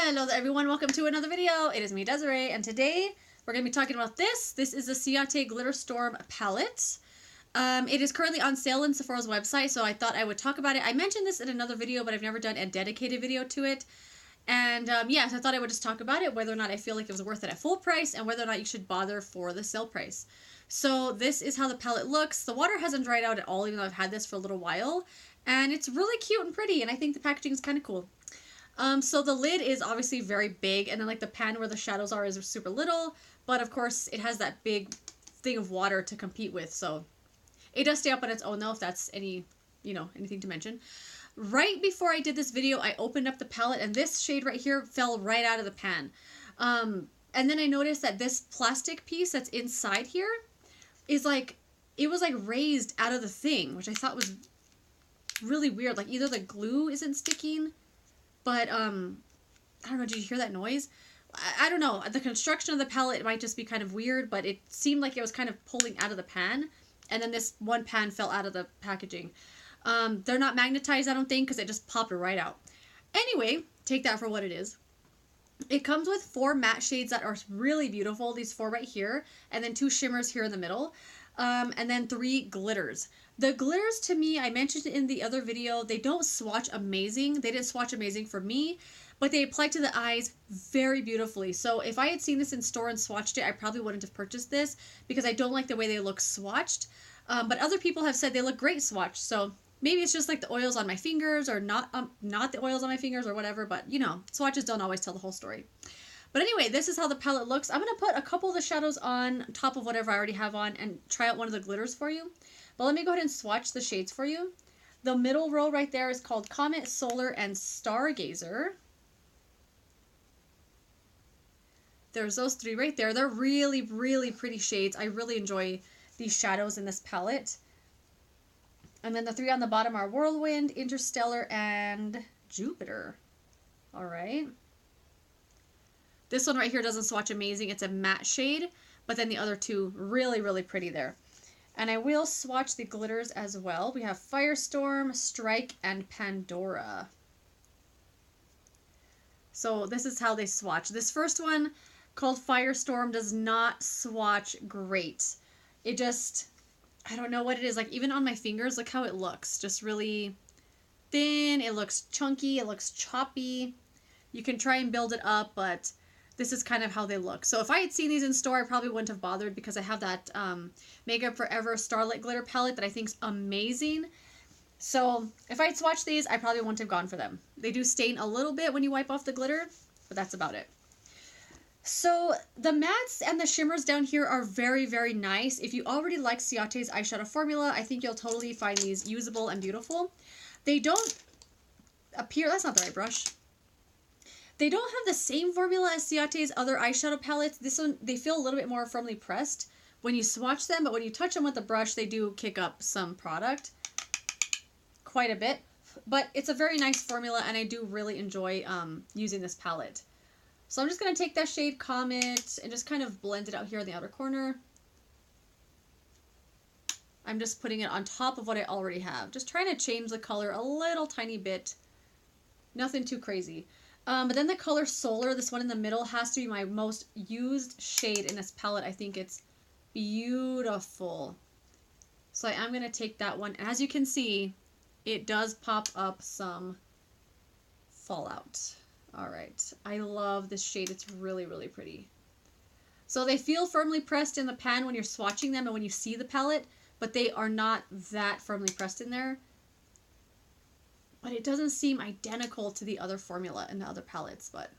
Hello there everyone, welcome to another video. It is me, Desiree, and today we're going to be talking about this. This is the Ciate Glitter Storm palette. It is currently on sale on Sephora's website, so I thought I would talk about it. I mentioned this in another video, but I've never done a dedicated video to it. And yeah, so I thought I would just talk about it, whether or not I feel like it was worth it at full price, and whether or not you should bother for the sale price. So this is how the palette looks. The water hasn't dried out at all, even though I've had this for a little while. And it's really cute and pretty, and I think the packaging is kind of cool. So the lid is obviously very big, and then like the pan where the shadows are is super little, but of course it has that big thing of water to compete with, so it does stay up on its own though, if that's anything to mention. Right before I did this video, I opened up the palette, and this shade right here fell right out of the pan. And then I noticed that this plastic piece that's inside here is like, it was like raised out of the thing, which I thought was really weird. Like either the glue isn't sticking, but, I don't know, did you hear that noise? I don't know. The construction of the palette might just be kind of weird, but it seemed like it was kind of pulling out of the pan, and then this one pan fell out of the packaging. They're not magnetized, I don't think, because it just popped right out. Anyway, take that for what it is. It comes with 4 matte shades that are really beautiful, these 4 right here, and then 2 shimmers here in the middle, and then 3 glitters. The glitters, to me, I mentioned in the other video, they don't swatch amazing. They didn't swatch amazing for me, but they apply to the eyes very beautifully. So if I had seen this in store and swatched it, I probably wouldn't have purchased this because I don't like the way they look swatched. But other people have said they look great swatched. So maybe it's just like the oils on my fingers, or not the oils on my fingers or whatever. But you know, swatches don't always tell the whole story. But anyway, this is how the palette looks. I'm going to put a couple of the shadows on top of whatever I already have on and try out one of the glitters for you. But let me go ahead and swatch the shades for you. The middle row right there is called Comet, Solar, and Stargazer. There's those 3 right there. They're really, really pretty shades. I really enjoy these shadows in this palette. And then the 3 on the bottom are Whirlwind, Interstellar, and Jupiter. All right. This one right here doesn't swatch amazing. It's a matte shade, but then the other 2 really, really pretty there. And I will swatch the glitters as well. We have Firestorm, Strike, and Pandora. So this is how they swatch. This first one, called Firestorm, does not swatch great. It just, I don't know what it is. Like even on my fingers, look how it looks. Just really thin. It looks chunky. It looks choppy. You can try and build it up, but this is kind of how they look. So if I had seen these in store, I probably wouldn't have bothered because I have that Makeup Forever Starlit Glitter palette that I think is amazing. So if I had swatched these, I probably wouldn't have gone for them. They do stain a little bit when you wipe off the glitter, but that's about it. So the mattes and the shimmers down here are very, very nice. If you already like Ciate's eyeshadow formula, I think you'll totally find these usable and beautiful. They don't appear, that's not the right brush. They don't have the same formula as Ciate's other eyeshadow palettes. This one, they feel a little bit more firmly pressed when you swatch them, but when you touch them with the brush, they do kick up some product quite a bit. But it's a very nice formula, and I do really enjoy using this palette. So I'm just going to take that shade Comet and just kind of blend it out here in the outer corner. I'm just putting it on top of what I already have. Just trying to change the color a little tiny bit. Nothing too crazy. But then the color Solar, this one in the middle, has to be my most used shade in this palette. I think it's beautiful. So I am going to take that one. As you can see, it does pop up some fallout. All right. I love this shade. It's really, really pretty. So they feel firmly pressed in the pan when you're swatching them and when you see the palette, but they are not that firmly pressed in there. But it doesn't seem identical to the other formula and the other palettes, but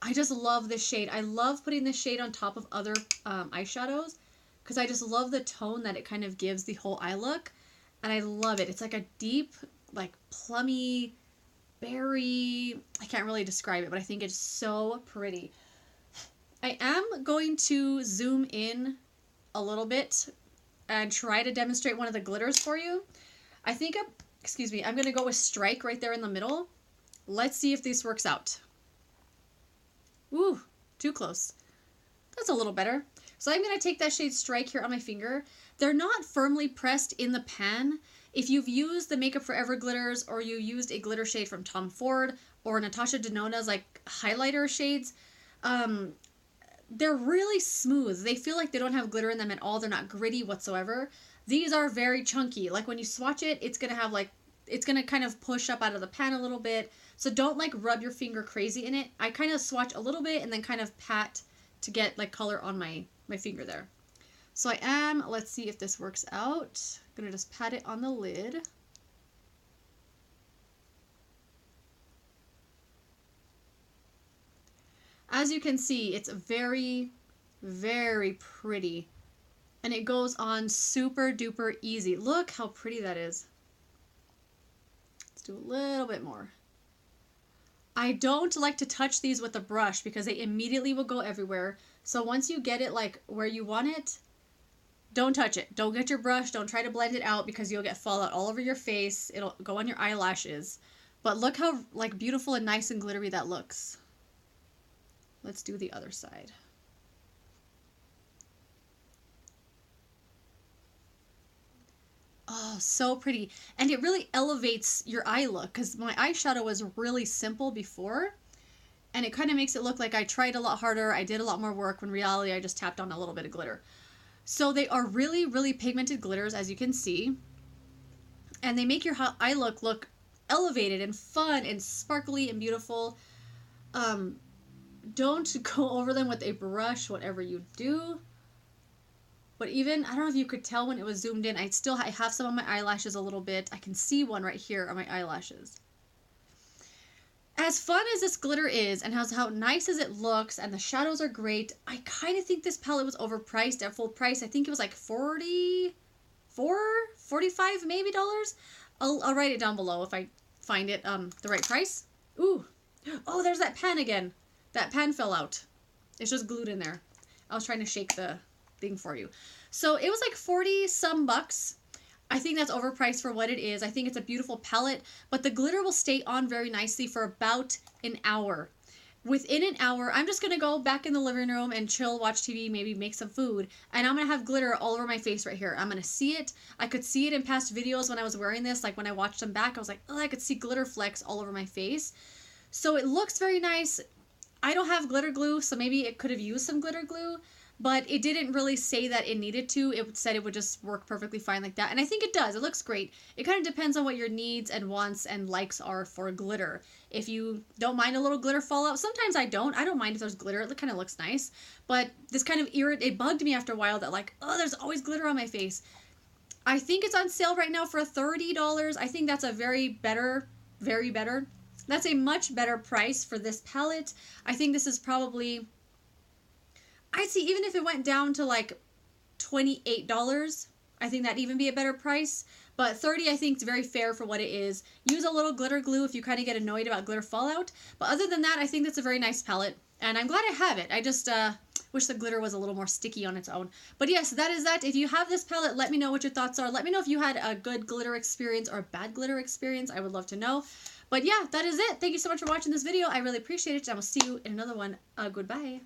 I just love this shade. I love putting this shade on top of other eyeshadows because I just love the tone that it kind of gives the whole eye look, and I love it. It's like a deep, like plummy, berry, I can't really describe it, but I think it's so pretty. I am going to zoom in a little bit and try to demonstrate one of the glitters for you. I think I'm going to go with Strike right there in the middle. Let's see if this works out. Ooh, too close. That's a little better. So I'm going to take that shade Strike here on my finger. They're not firmly pressed in the pan. If you've used the Makeup Forever glitters, or you used a glitter shade from Tom Ford, or Natasha Denona's like highlighter shades. They're really smooth. They feel like they don't have glitter in them at all. They're not gritty whatsoever. These are very chunky. Like when you swatch it, it's going to have like, it's going to kind of push up out of the pan a little bit. So don't like rub your finger crazy in it. I kind of swatch a little bit and then kind of pat to get like color on my finger there. So I am, let's see if this works out. I'm going to just pat it on the lid. As you can see, it's very, very pretty. And it goes on super duper easy. Look how pretty that is. Let's do a little bit more. I don't like to touch these with a brush because they immediately will go everywhere. So once you get it like where you want it, don't touch it. Don't get your brush. Don't try to blend it out because you'll get fallout all over your face. It'll go on your eyelashes. But look how like beautiful and nice and glittery that looks. Let's do the other side. Oh, so pretty. And it really elevates your eye look because my eyeshadow was really simple before. And it kind of makes it look like I tried a lot harder. I did a lot more work when in reality I just tapped on a little bit of glitter. So they are really, really pigmented glitters, as you can see. And they make your eye look elevated and fun and sparkly and beautiful. Don't go over them with a brush, whatever you do. But even, I don't know if you could tell when it was zoomed in, I have some on my eyelashes a little bit. I can see one right here on my eyelashes. As fun as this glitter is and how nice as it looks and the shadows are great, I kind of think this palette was overpriced at full price. I think it was like $44, $45 maybe dollars. I'll write it down below if I find it the right price. Ooh. Oh, there's that pan again. That pan fell out. It's just glued in there. I was trying to shake the thing for you. So it was like 40 some bucks. I think that's overpriced for what it is. I think it's a beautiful palette, but the glitter will stay on very nicely for about an hour. Within an hour, I'm just going to go back in the living room and chill, watch TV, maybe make some food, and I'm going to have glitter all over my face right here. I'm going to see it. I could see it in past videos when I was wearing this. Like when I watched them back, I was like, oh, I could see glitter flecks all over my face. So it looks very nice. I don't have glitter glue, so maybe it could have used some glitter glue, but it didn't really say that it needed to. It said it would just work perfectly fine like that, and I think it does. It looks great. It kind of depends on what your needs and wants and likes are for glitter. If you don't mind a little glitter fallout, sometimes I don't. I don't mind if there's glitter. It kind of looks nice, but this kind of it bugged me after a while that like, oh, there's always glitter on my face. I think it's on sale right now for $30. I think that's a very better. That's a much better price for this palette. I think this is probably, I'd say even if it went down to like $28, I think that'd even be a better price. But $30 I think is very fair for what it is. Use a little glitter glue if you kind of get annoyed about glitter fallout. But other than that, I think that's a very nice palette. And I'm glad I have it. I just wish the glitter was a little more sticky on its own. But yes, that is that. If you have this palette, let me know what your thoughts are. Let me know if you had a good glitter experience or a bad glitter experience. I would love to know. But yeah, that is it. Thank you so much for watching this video. I really appreciate it. And I will see you in another one. Goodbye.